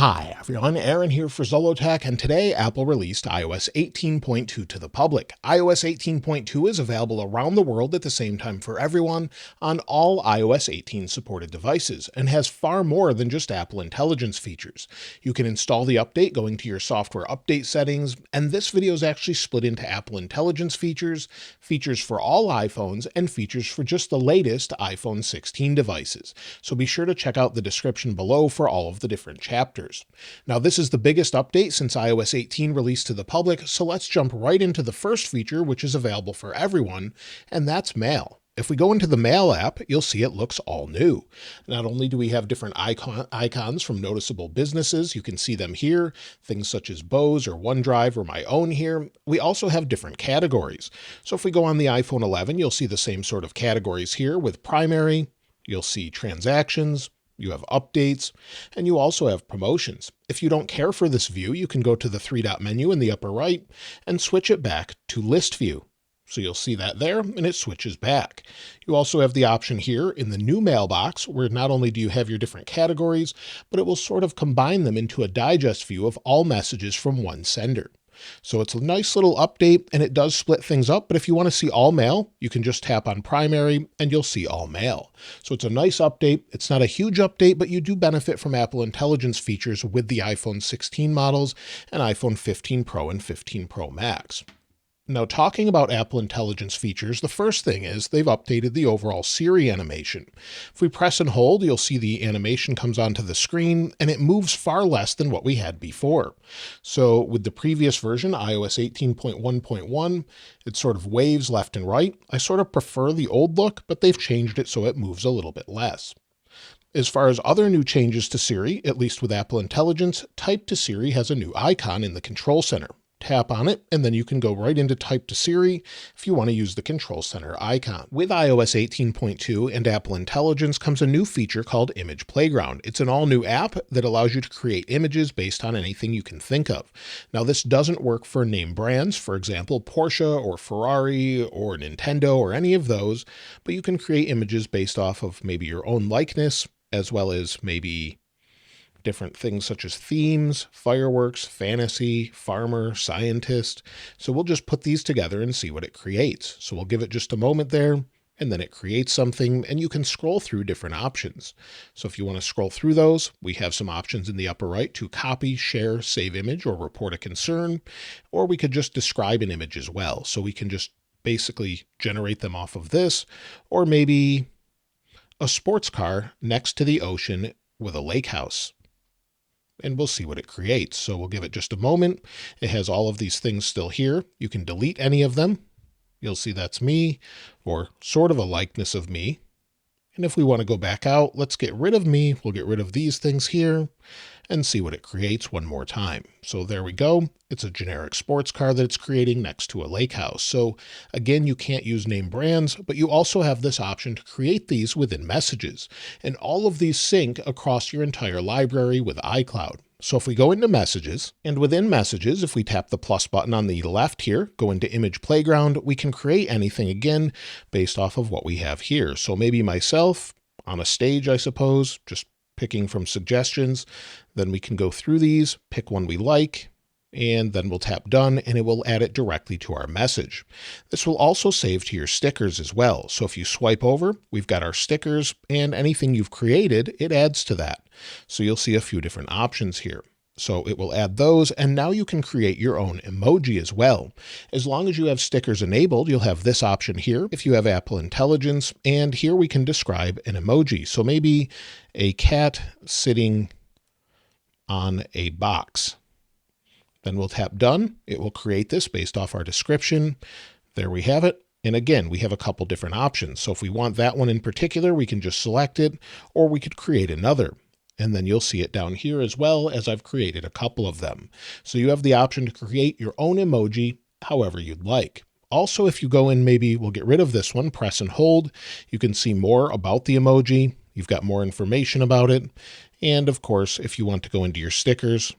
Hi everyone, Aaron here for Zollotech, and today Apple released iOS 18.2 to the public. iOS 18.2 is available around the world at the same time for everyone on all iOS 18 supported devices, and has far more than just Apple Intelligence features. You can install the update going to your software update settings, and this video is actually split into Apple Intelligence features, features for all iPhones, and features for just the latest iPhone 16 devices. So be sure to check out the description below for all of the different chapters. Now, this is the biggest update since iOS 18 released to the public, so let's jump right into the first feature, which is available for everyone, and that's Mail. If we go into the Mail app, you'll see it looks all new. Not only do we have different icons from noticeable businesses, you can see them here, things such as Bose or OneDrive or my own here. We also have different categories. So if we go on the iPhone 11, you'll see the same sort of categories here with primary, you'll see transactions, you have updates, and you also have promotions. If you don't care for this view, you can go to the three-dot menu in the upper right and switch it back to list view. So you'll see that there, and it switches back. You also have the option here in the new mailbox, where not only do you have your different categories, but it will sort of combine them into a digest view of all messages from one sender. So it's a nice little update, and it does split things up, but if you want to see all mail, you can just tap on primary and you'll see all mail. So it's a nice update. It's not a huge update, but you do benefit from Apple Intelligence features with the iPhone 16 models and iPhone 15 Pro and 15 Pro Max. Now, talking about Apple Intelligence features, the first thing is they've updated the overall Siri animation. If we press and hold, you'll see the animation comes onto the screen, and it moves far less than what we had before. So with the previous version, iOS 18.1.1, it sort of waves left and right. I sort of prefer the old look, but they've changed it so it moves a little bit less. As far as other new changes to Siri, at least with Apple Intelligence, Type to Siri has a new icon in the Control Center. Tap on it, and then you can go right into Type to Siri if you want to use the Control Center icon. With iOS 18.2 and Apple Intelligence comes a new feature called Image Playground. It's an all-new app that allows you to create images based on anything you can think of. Now, this doesn't work for name brands, for example, Porsche or Ferrari or Nintendo or any of those, but you can create images based off of maybe your own likeness, as well as maybe different things such as themes, fireworks, fantasy, farmer, scientist. So we'll just put these together and see what it creates. So we'll give it just a moment there, and then it creates something, and you can scroll through different options. So if you want to scroll through those, we have some options in the upper right to copy, share, save image, or report a concern, or we could just describe an image as well. So we can just basically generate them off of this, or maybe a sports car next to the ocean with a lake house. And we'll see what it creates. So we'll give it just a moment. It has all of these things still here. You can delete any of them. You'll see that's me, or sort of a likeness of me. And if we want to go back out, let's get rid of me. We'll get rid of these things here and see what it creates one more time. So there we go. It's a generic sports car that it's creating next to a lake house. So again, you can't use name brands, but you also have this option to create these within Messages. And all of these sync across your entire library with iCloud. So if we go into Messages, and within Messages, if we tap the plus button on the left here, go into Image Playground, we can create anything again based off of what we have here. So maybe myself on a stage, I suppose, just picking from suggestions. Then we can go through these, pick one we like, and then we'll tap done, and it will add it directly to our message. This will also save to your stickers as well. So if you swipe over, we've got our stickers, and anything you've created, it adds to that. So you'll see a few different options here. So it will add those, and now you can create your own emoji as well. As long as you have stickers enabled, you'll have this option here if you have Apple Intelligence, and here we can describe an emoji. So maybe a cat sitting on a box. Then we'll tap done. It will create this based off our description. There we have it. And again, we have a couple different options. So if we want that one in particular, we can just select it, or we could create another. And then you'll see it down here as well, as I've created a couple of them. So you have the option to create your own emoji however you'd like. Also, if you go in, maybe we'll get rid of this one, press and hold, you can see more about the emoji. You've got more information about it. And of course, if you want to go into your stickers,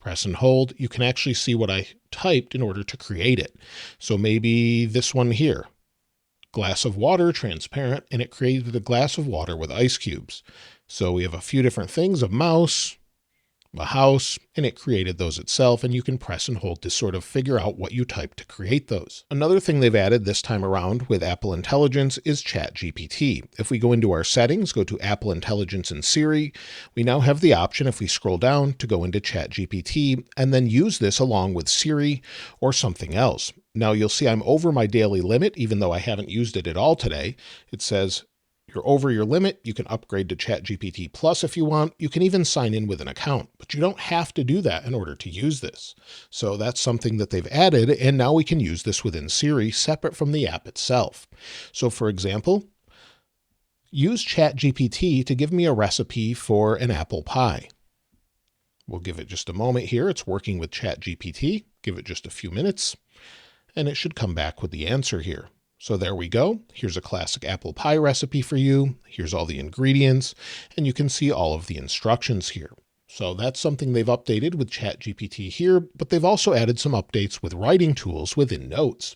press and hold, you can actually see what I typed in order to create it. So maybe this one here, glass of water, transparent, and it created a glass of water with ice cubes. So we have a few different things, a mouse, a house, and it created those itself, and you can press and hold to sort of figure out what you typed to create those. Another thing they've added this time around with Apple Intelligence is ChatGPT. If we go into our settings, go to Apple Intelligence and Siri, we now have the option, if we scroll down, to go into ChatGPT and then use this along with Siri or something else. Now you'll see I'm over my daily limit, even though I haven't used it at all today. It says, you're over your limit. You can upgrade to ChatGPT Plus if you want. You can even sign in with an account, but you don't have to do that in order to use this. So that's something that they've added, and now we can use this within Siri separate from the app itself. So for example, use ChatGPT to give me a recipe for an apple pie. We'll give it just a moment here. It's working with ChatGPT. Give it just a few minutes, and it should come back with the answer here. So there we go. Here's a classic apple pie recipe for you. Here's all the ingredients, and you can see all of the instructions here. So that's something they've updated with ChatGPT here, but they've also added some updates with writing tools within Notes.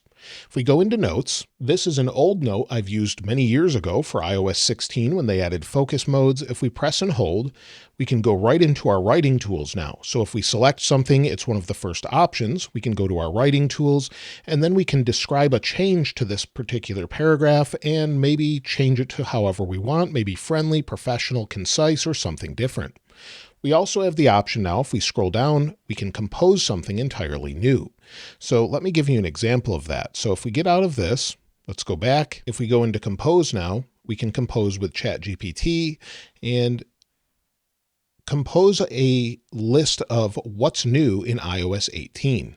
If we go into Notes, this is an old note I've used many years ago for iOS 16 when they added focus modes. If we press and hold, we can go right into our writing tools now. So if we select something, it's one of the first options. We can go to our writing tools, and then we can describe a change to this particular paragraph and maybe change it to however we want, maybe friendly, professional, concise, or something different. We also have the option now, if we scroll down, we can compose something entirely new. So let me give you an example of that. So if we get out of this, let's go back. If we go into compose now, we can compose with ChatGPT and compose a list of what's new in iOS 18.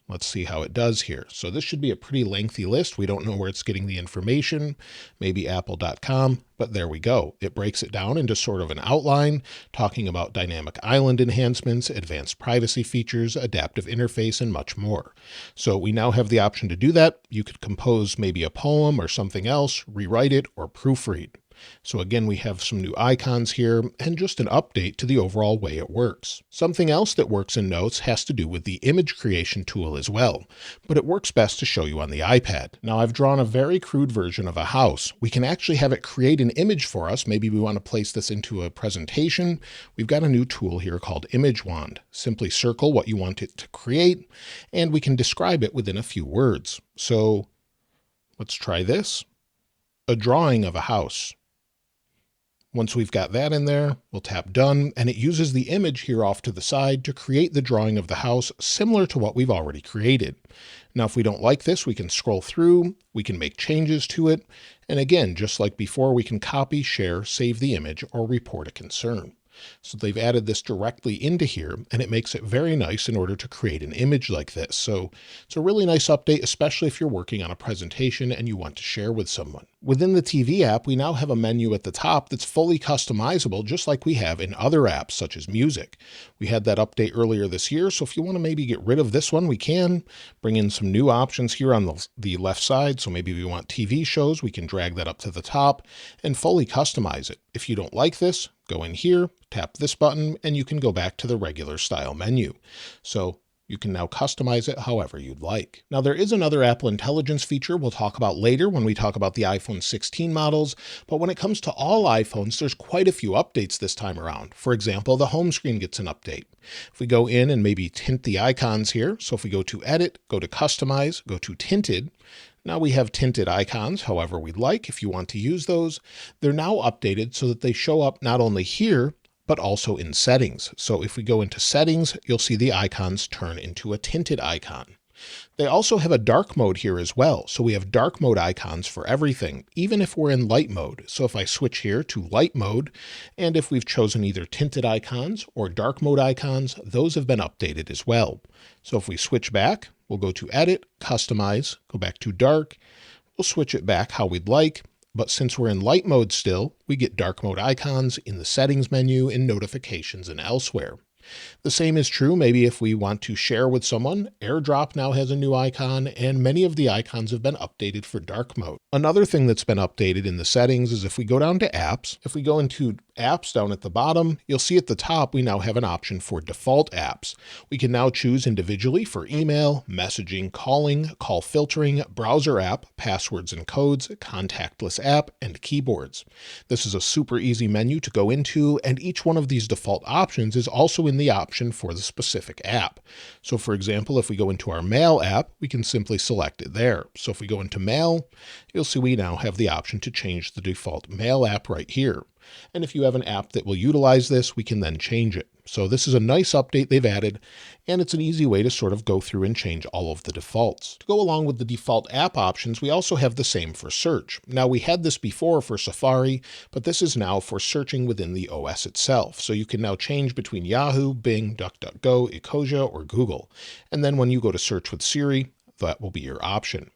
Let's see how it does here. So this should be a pretty lengthy list. We don't know where it's getting the information, maybe apple.com, but there we go. It breaks it down into sort of an outline, talking about dynamic island enhancements, advanced privacy features, adaptive interface, and much more. So we now have the option to do that. You could compose maybe a poem or something else, rewrite it, or proofread. So again, we have some new icons here and just an update to the overall way it works. Something else that works in Notes has to do with the image creation tool as well, but it works best to show you on the iPad. Now I've drawn a very crude version of a house. We can actually have it create an image for us. Maybe we want to place this into a presentation. We've got a new tool here called Image Wand. Simply circle what you want it to create, and we can describe it within a few words. So let's try this. A drawing of a house. Once we've got that in there, we'll tap done, and it uses the image here off to the side to create the drawing of the house similar to what we've already created. Now, if we don't like this, we can scroll through, we can make changes to it, and again, just like before, we can copy, share, save the image, or report a concern. So they've added this directly into here, and it makes it very nice in order to create an image like this. So it's a really nice update, especially if you're working on a presentation and you want to share with someone. Within the TV app, we now have a menu at the top that's fully customizable, just like we have in other apps, such as music. We had that update earlier this year, so if you want to maybe get rid of this one, we can bring in some new options here on the left side. So maybe we want TV shows, we can drag that up to the top and fully customize it. If you don't like this, go in here, tap this button, and you can go back to the regular style menu. So you can now customize it however you'd like. Now, there is another Apple Intelligence feature we'll talk about later when we talk about the iPhone 16 models, but when it comes to all iPhones, there's quite a few updates this time around. For example, the home screen gets an update. If we go in and maybe tint the icons here, so if we go to Edit, go to Customize, go to Tinted, now we have tinted icons however we'd like. If you want to use those, they're now updated so that they show up not only here, but also in settings. So if we go into settings, you'll see the icons turn into a tinted icon. They also have a dark mode here as well. So we have dark mode icons for everything, even if we're in light mode. So if I switch here to light mode, and if we've chosen either tinted icons or dark mode icons, those have been updated as well. So if we switch back, we'll go to Edit, Customize, go back to Dark. We'll switch it back how we'd like. But since we're in light mode still, we get dark mode icons in the settings menu, in notifications, and elsewhere. The same is true maybe if we want to share with someone. AirDrop now has a new icon, and many of the icons have been updated for dark mode. Another thing that's been updated in the settings is if we go down to apps, if we go into apps down at the bottom, you'll see at the top we now have an option for default apps. We can now choose individually for email, messaging, calling, call filtering, browser app, passwords and codes, contactless app, and keyboards. This is a super easy menu to go into, and each one of these default options is also in the option for the specific app. So for example, if we go into our Mail app, we can simply select it there. So if we go into Mail, you'll see we now have the option to change the default Mail app right here. And if you have an app that will utilize this, we can then change it. So this is a nice update they've added, and it's an easy way to sort of go through and change all of the defaults. To go along with the default app options, we also have the same for search. Now we had this before for Safari, but this is now for searching within the OS itself. So you can now change between Yahoo, Bing, DuckDuckGo, Ecosia, or Google. And then when you go to search with Siri, that will be your option.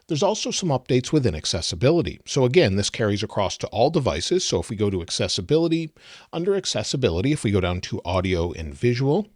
There's also some updates within accessibility. So again, this carries across to all devices. So if we go to accessibility, under accessibility, if we go down to audio and visual,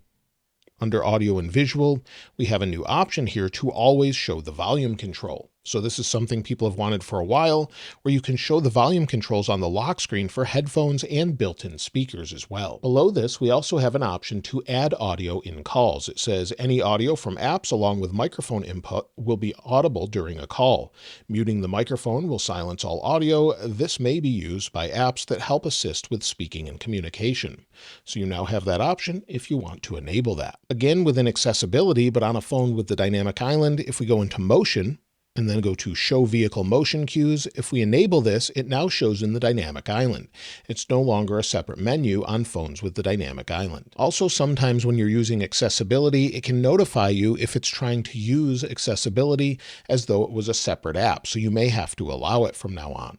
under audio and visual, we have a new option here to always show the volume control. So this is something people have wanted for a while, where you can show the volume controls on the lock screen for headphones and built-in speakers as well. Below this, we also have an option to add audio in calls. It says any audio from apps along with microphone input will be audible during a call. Muting the microphone will silence all audio. This may be used by apps that help assist with speaking and communication. So you now have that option if you want to enable that. Again, within accessibility, but on a phone with the dynamic island, if we go into motion, and then go to Show Vehicle Motion Cues. If we enable this, it now shows in the dynamic island. It's no longer a separate menu on phones with the dynamic island. Also, sometimes when you're using accessibility, it can notify you if it's trying to use accessibility as though it was a separate app, so you may have to allow it from now on.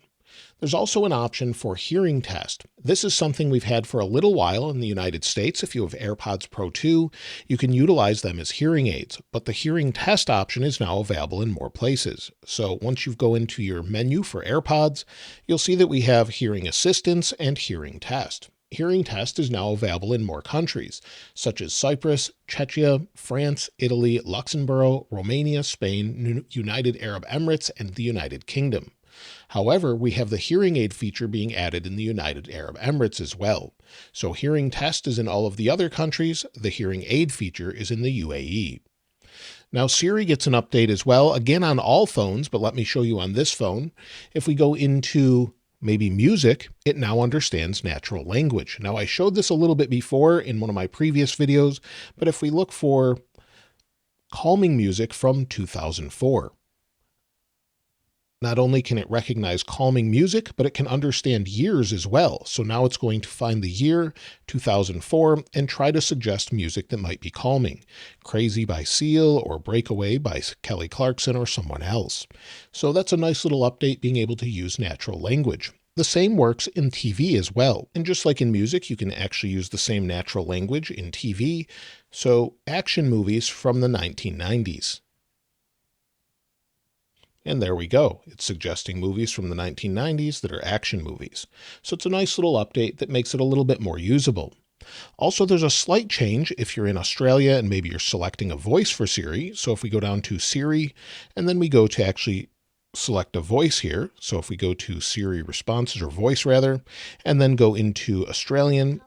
There's also an option for hearing test. This is something we've had for a little while in the United States. If you have AirPods Pro 2, you can utilize them as hearing aids, but the hearing test option is now available in more places. So once you go into your menu for AirPods, you'll see that we have hearing assistance and hearing test. Hearing test is now available in more countries, such as Cyprus, Czechia, France, Italy, Luxembourg, Romania, Spain, United Arab Emirates, and the United Kingdom. However, we have the hearing aid feature being added in the United Arab Emirates as well. So hearing test is in all of the other countries. The hearing aid feature is in the UAE. Now Siri gets an update as well, again on all phones, but let me show you on this phone. If we go into maybe music, it now understands natural language. Now I showed this a little bit before in one of my previous videos, but if we look for calming music from 2004, not only can it recognize calming music, but it can understand years as well. So now it's going to find the year 2004 and try to suggest music that might be calming. Crazy by Seal or Breakaway by Kelly Clarkson or someone else. So that's a nice little update, being able to use natural language. The same works in TV as well. And just like in music, you can actually use the same natural language in TV. So action movies from the 1990s. And there we go. It's suggesting movies from the 1990s that are action movies. So it's a nice little update that makes it a little bit more usable. Also, there's a slight change if you're in Australia and maybe you're selecting a voice for Siri. So if we go down to Siri and then we go to actually select a voice here. So if we go to Siri responses, or voice rather, and then go into Australian,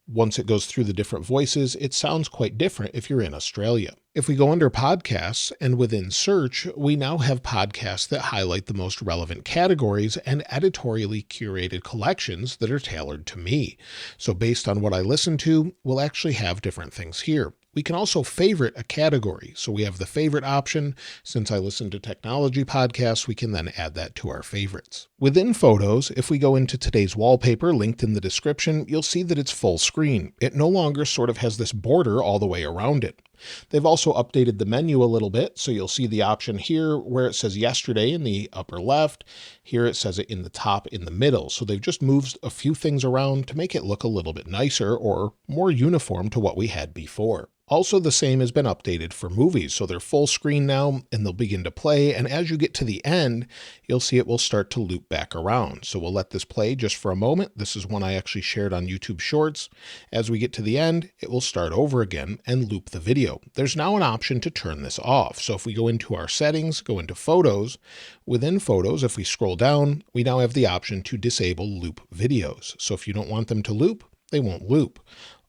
once it goes through the different voices, it sounds quite different if you're in Australia. If we go under podcasts and within search, we now have podcasts that highlight the most relevant categories and editorially curated collections that are tailored to me. So based on what I listen to, we'll actually have different things here. We can also favorite a category. So we have the favorite option. Since I listen to technology podcasts, we can then add that to our favorites. Within photos, if we go into today's wallpaper linked in the description, you'll see that it's full screen. It no longer sort of has this border all the way around it. They've also updated the menu a little bit, so you'll see the option here where it says yesterday in the upper left. Here it says it in the top in the middle. So they've just moved a few things around to make it look a little bit nicer or more uniform to what we had before. Also, the same has been updated for movies, so they're full screen now and they'll begin to play, and as you get to the end, you'll see it will start to loop back around. So we'll let this play just for a moment. This is one I actually shared on YouTube Shorts. As we get to the end, it will start over again and loop the video. video, there's now an option to turn this off. So if we go into our settings, go into photos, within photos, if we scroll down, we now have the option to disable loop videos. So if you don't want them to loop, they won't loop.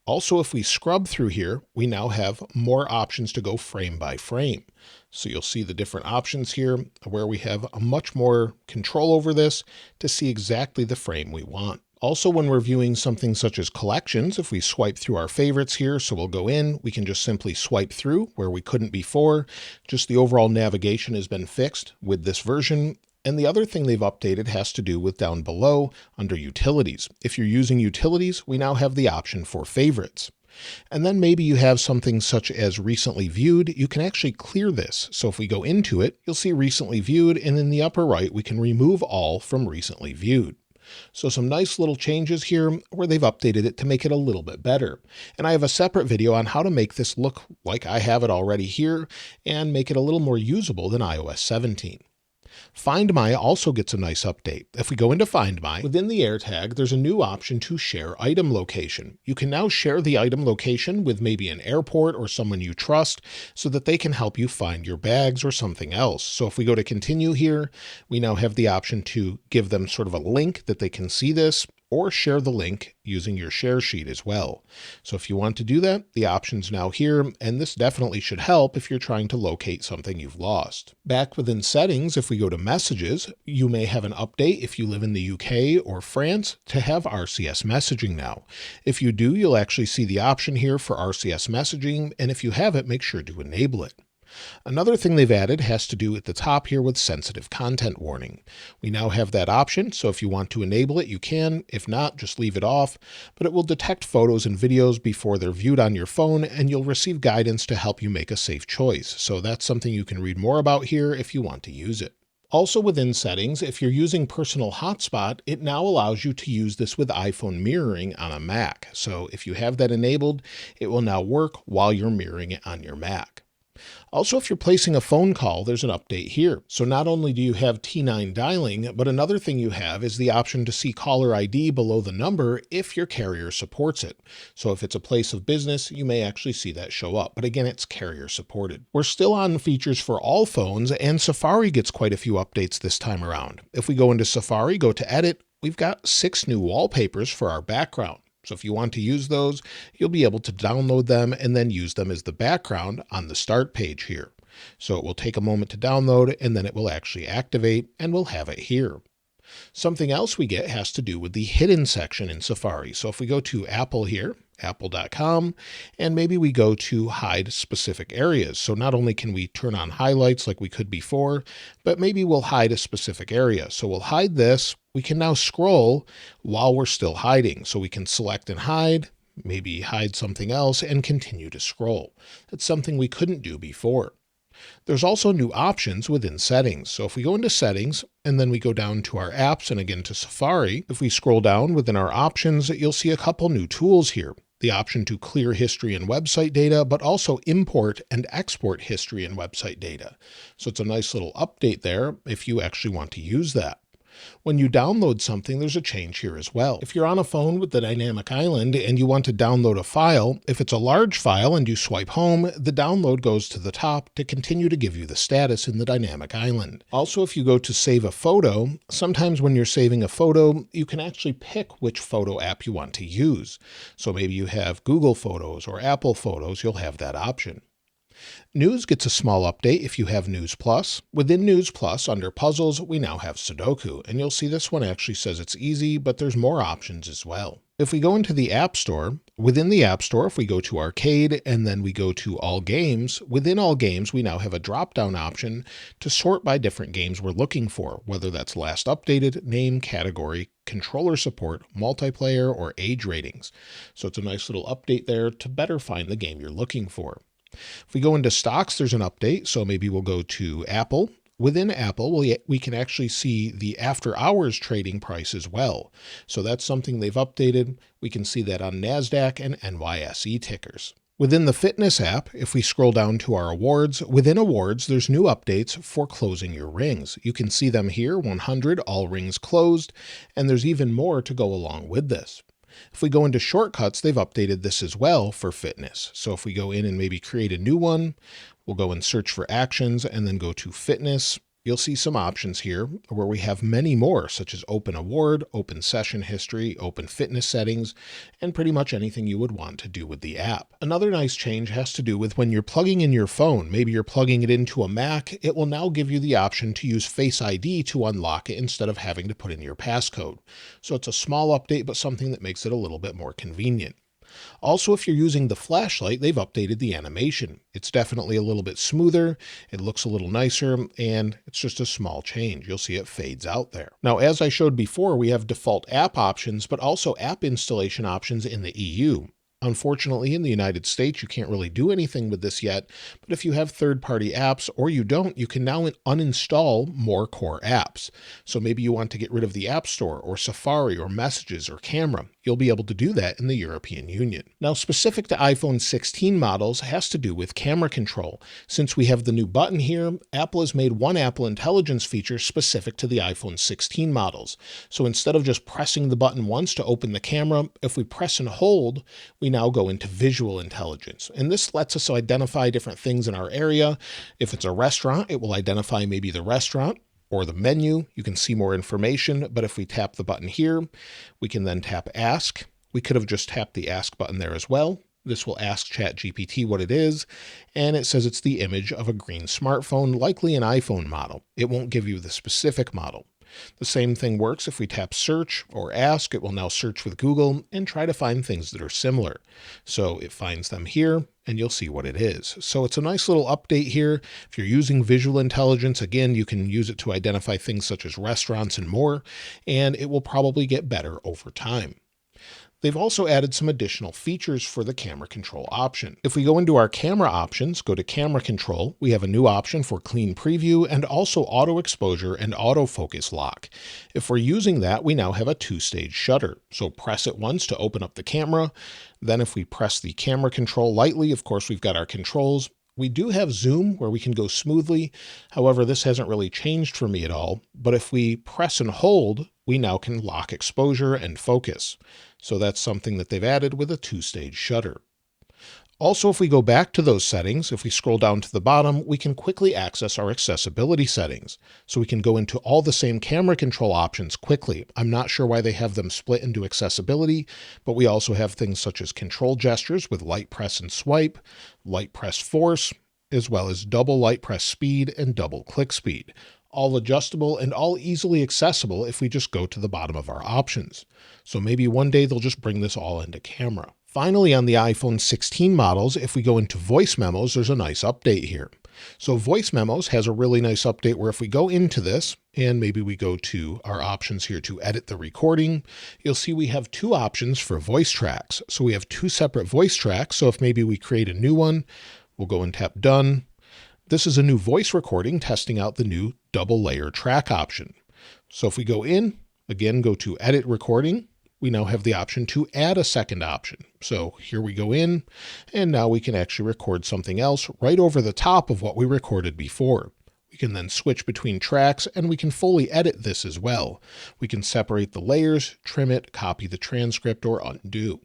Also, if we scrub through here, we now have more options to go frame by frame. So you'll see the different options here where we have a much more control over this to see exactly the frame we want. Also, when we're viewing something such as collections, if we swipe through our favorites here, so we'll go in, we can just simply swipe through where we couldn't before. Just the overall navigation has been fixed with this version. And the other thing they've updated has to do with down below under utilities. If you're using utilities, we now have the option for favorites. And then maybe you have something such as recently viewed, you can actually clear this. So if we go into it, you'll see recently viewed, and in the upper right, we can remove all from recently viewed. So some nice little changes here where they've updated it to make it a little bit better. And I have a separate video on how to make this look like I have it already here and make it a little more usable than iOS 17. Find My also gets a nice update. If we go into Find My, within the AirTag, there's a new option to share item location. You can now share the item location with maybe an airport or someone you trust so that they can help you find your bags or something else. So if we go to continue here, we now have the option to give them sort of a link that they can see this, or share the link using your share sheet as well. So if you want to do that, the option's now here, and this definitely should help if you're trying to locate something you've lost. Back within settings, if we go to messages, you may have an update if you live in the UK or France to have RCS messaging now. If you do, you'll actually see the option here for RCS messaging, and if you have it, make sure to enable it. Another thing they've added has to do at the top here with sensitive content warning. We now have that option, so if you want to enable it, you can. If not, just leave it off, but it will detect photos and videos before they're viewed on your phone, and you'll receive guidance to help you make a safe choice. So that's something you can read more about here if you want to use it. Also within settings, if you're using personal hotspot, it now allows you to use this with iPhone mirroring on a Mac. So if you have that enabled, it will now work while you're mirroring it on your Mac. Also, if you're placing a phone call, there's an update here. So not only do you have T9 dialing, but another thing you have is the option to see caller ID below the number if your carrier supports it. So if it's a place of business, you may actually see that show up. But again, it's carrier supported. We're still on features for all phones, and Safari gets quite a few updates this time around. If we go into Safari, go to Edit, we've got 6 new wallpapers for our background. So if you want to use those, you'll be able to download them and then use them as the background on the start page here. So it will take a moment to download and then it will actually activate and we'll have it here. Something else we get has to do with the hidden section in Safari. So if we go to Apple here, apple.com, and maybe we go to hide specific areas. So not only can we turn on highlights like we could before, but maybe we'll hide a specific area. So we'll hide this. We can now scroll while we're still hiding. So we can select and hide, maybe hide something else and continue to scroll. That's something we couldn't do before. There's also new options within settings. So if we go into settings and then we go down to our apps and again to Safari, if we scroll down within our options, you'll see a couple new tools here. The option to clear history and website data, but also import and export history and website data. So it's a nice little update there if you actually want to use that. When you download something, there's a change here as well. If you're on a phone with the dynamic island and you want to download a file, if it's a large file and you swipe home, the download goes to the top to continue to give you the status in the dynamic island. Also, if you go to save a photo, sometimes when you're saving a photo, you can actually pick which photo app you want to use. So maybe you have Google Photos or Apple Photos, you'll have that option. News gets a small update if you have News Plus. Within News Plus, under Puzzles, we now have Sudoku, and you'll see this one actually says it's easy, but there's more options as well. If we go into the App Store, within the App Store, if we go to Arcade and then we go to All Games, within All Games, we now have a drop-down option to sort by different games we're looking for, whether that's last updated, name, category, controller support, multiplayer, or age ratings. So it's a nice little update there to better find the game you're looking for. If we go into stocks, there's an update. So maybe we'll go to Apple. Within Apple, we can actually see the after hours trading price as well. So that's something they've updated. We can see that on NASDAQ and NYSE tickers. Within the fitness app, if we scroll down to our awards, within awards, there's new updates for closing your rings. You can see them here, 100, all rings closed, and there's even more to go along with this. If we go into shortcuts, they've updated this as well for fitness. So if we go in and maybe create a new one, we'll go and search for actions and then go to fitness. You'll see some options here where we have many more, such as open award, open session history, open fitness settings, and pretty much anything you would want to do with the app. Another nice change has to do with when you're plugging in your phone. Maybe you're plugging it into a Mac. It will now give you the option to use Face ID to unlock it instead of having to put in your passcode. So it's a small update, but something that makes it a little bit more convenient. Also, if you're using the flashlight, they've updated the animation. It's definitely a little bit smoother, it looks a little nicer, and it's just a small change. You'll see it fades out there. Now, as I showed before, we have default app options, but also app installation options in the EU. Unfortunately, in the United States, you can't really do anything with this yet, but if you have third-party apps or you don't, you can now uninstall more core apps. So maybe you want to get rid of the App Store or Safari or Messages or Camera. You'll be able to do that in the European Union. Now, specific to iPhone 16 models has to do with camera control. Since we have the new button here, Apple has made one Apple Intelligence feature specific to the iPhone 16 models. So instead of just pressing the button once to open the camera, if we press and hold, we now go into visual intelligence. And this lets us identify different things in our area. If it's a restaurant, it will identify maybe the restaurant or the menu. You can see more information, but if we tap the button here, we can then tap Ask. We could have just tapped the Ask button there as well. This will ask ChatGPT what it is, and it says it's the image of a green smartphone, likely an iPhone model. It won't give you the specific model. The same thing works if we tap search or ask. It will now search with Google and try to find things that are similar. So it finds them here and you'll see what it is. So it's a nice little update here. If you're using visual intelligence, again, you can use it to identify things such as restaurants and more, and it will probably get better over time. They've also added some additional features for the camera control option. If we go into our camera options, go to camera control, we have a new option for clean preview and also auto exposure and autofocus lock. If we're using that, we now have a two-stage shutter. So press it once to open up the camera. Then if we press the camera control lightly, of course, we've got our controls. We do have zoom where we can go smoothly. However, this hasn't really changed for me at all. But if we press and hold, we now can lock exposure and focus. So that's something that they've added with a two-stage shutter. Also, if we go back to those settings, if we scroll down to the bottom, we can quickly access our accessibility settings. So we can go into all the same camera control options quickly. I'm not sure why they have them split into accessibility, but we also have things such as control gestures with light press and swipe, light press force, as well as double light press speed and double click speed. All adjustable and all easily accessible if we just go to the bottom of our options. So maybe one day they'll just bring this all into camera. Finally, on the iPhone 16 models, if we go into voice memos, there's a nice update here. So voice memos has a really nice update where if we go into this and maybe we go to our options here to edit the recording, you'll see we have two options for voice tracks. So we have two separate voice tracks. So if maybe we create a new one, we'll go and tap done. This is a new voice recording testing out the new double layer track option. So if we go in, again, go to edit recording, we now have the option to add a second option. So here we go in, and now we can actually record something else right over the top of what we recorded before. We can then switch between tracks and we can fully edit this as well. We can separate the layers, trim it, copy the transcript, or undo.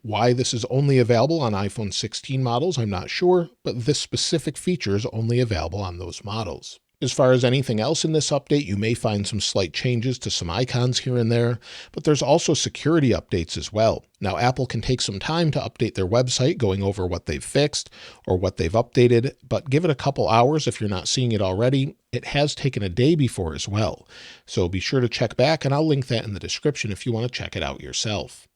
Why this is only available on iPhone 16 models, I'm not sure, but this specific feature is only available on those models. As far as anything else in this update, you may find some slight changes to some icons here and there, but there's also security updates as well. Now, Apple can take some time to update their website, going over what they've fixed or what they've updated, but give it a couple hours if you're not seeing it already. It has taken a day before as well. So be sure to check back, and I'll link that in the description if you want to check it out yourself.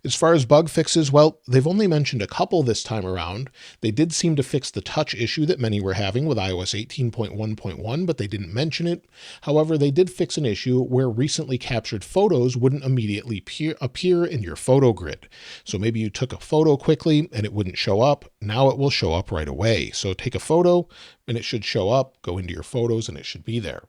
As far as bug fixes, well, they've only mentioned a couple this time around. They did seem to fix the touch issue that many were having with iOS 18.1.1, but they didn't mention it. However, they did fix an issue where recently captured photos wouldn't immediately appear in your photo grid. So maybe you took a photo quickly and it wouldn't show up. Now it will show up right away. So take a photo and it should show up, go into your photos, and it should be there.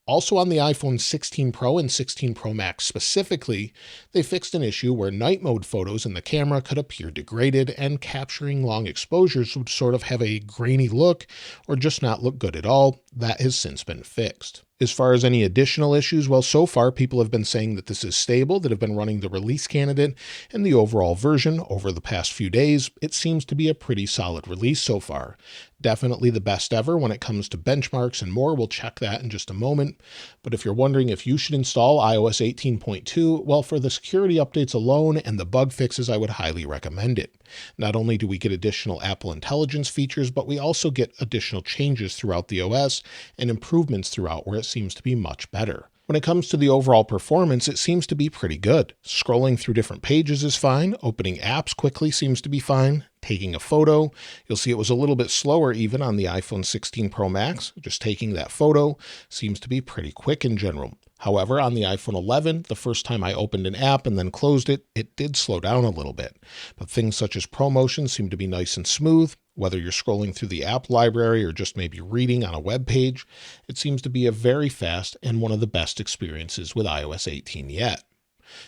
Also on the iPhone 16 Pro and 16 Pro Max specifically, they fixed an issue where night mode photos in the camera could appear degraded and capturing long exposures would sort of have a grainy look or just not look good at all. That has since been fixed. As far as any additional issues, well, so far people have been saying that this is stable, that have been running the release candidate and the overall version over the past few days. It seems to be a pretty solid release so far. Definitely the best ever when it comes to benchmarks and more. We'll check that in just a moment. But if you're wondering if you should install iOS 18.2, well, for the security updates alone and the bug fixes, I would highly recommend it. Not only do we get additional Apple Intelligence features, but we also get additional changes throughout the OS and improvements throughout where it seems to be much better. When it comes to the overall performance, it seems to be pretty good. Scrolling through different pages is fine. Opening apps quickly seems to be fine. Taking a photo, you'll see it was a little bit slower even on the iPhone 16 Pro Max. Just taking that photo seems to be pretty quick in general. However, on the iPhone 11, the first time I opened an app and then closed it, it did slow down a little bit. But things such as ProMotion seem to be nice and smooth. Whether you're scrolling through the app library or just maybe reading on a web page, it seems to be a very fast and one of the best experiences with iOS 18 yet.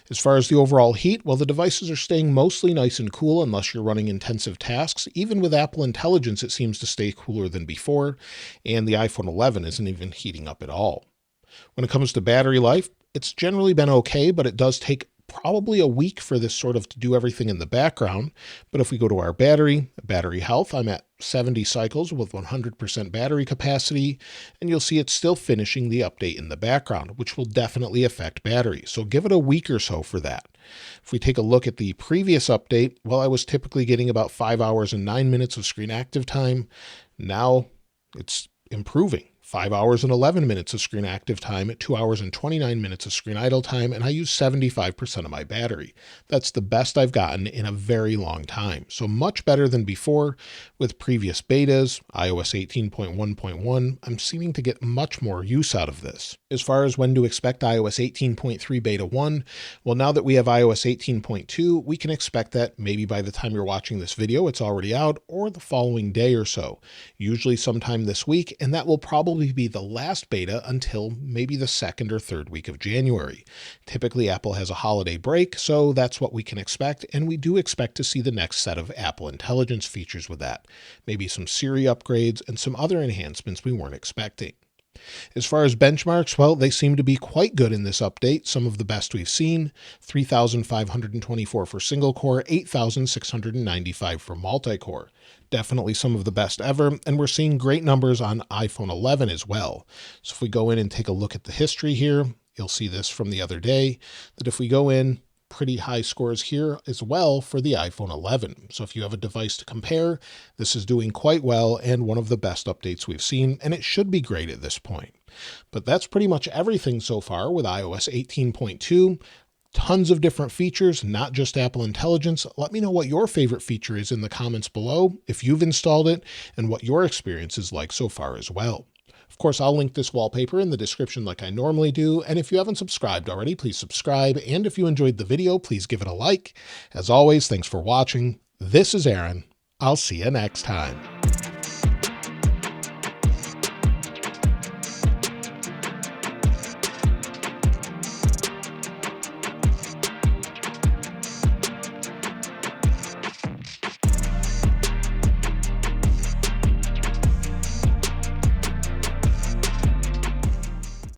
As far as the overall heat, well, the devices are staying mostly nice and cool unless you're running intensive tasks. Even with Apple Intelligence, it seems to stay cooler than before, and the iPhone 11 isn't even heating up at all. When it comes to battery life, it's generally been okay, but it does take probably a week for this sort of to do everything in the background. But if we go to our battery health, I'm at 70 cycles with 100% battery capacity, and you'll see it's still finishing the update in the background, which will definitely affect battery. So give it a week or so for that. If we take a look at the previous update, well, I was typically getting about 5 hours and 9 minutes of screen active time. Now it's improving. 5 hours and 11 minutes of screen active time, 2 hours and 29 minutes of screen idle time, and I use 75% of my battery. That's the best I've gotten in a very long time. So much better than before with previous betas, iOS 18.1.1. I'm seeming to get much more use out of this. As far as when to expect iOS 18.3 beta 1, well, now that we have iOS 18.2, we can expect that maybe by the time you're watching this video, it's already out, or the following day or so, usually sometime this week, and that will probably be the last beta until maybe the second or third week of January. Typically, Apple has a holiday break, so that's what we can expect, and we do expect to see the next set of Apple Intelligence features with that. Maybe some Siri upgrades and some other enhancements we weren't expecting. As far as benchmarks, well, they seem to be quite good in this update. Some of the best we've seen, 3,524 for single core, 8,695 for multi-core. Definitely some of the best ever, and we're seeing great numbers on iPhone 11 as well. So if we go in and take a look at the history here, you'll see this from the other day, that if we go in, pretty high scores here as well for the iPhone 11. So if you have a device to compare, this is doing quite well and one of the best updates we've seen, and it should be great at this point. But that's pretty much everything so far with iOS 18.2. Tons of different features, not just Apple Intelligence. Let me know what your favorite feature is in the comments below, if you've installed it, and what your experience is like so far as well. Of course, I'll link this wallpaper in the description like I normally do, and if you haven't subscribed already, please subscribe, and if you enjoyed the video, please give it a like. As always, thanks for watching. This is Aaron. I'll see you next time.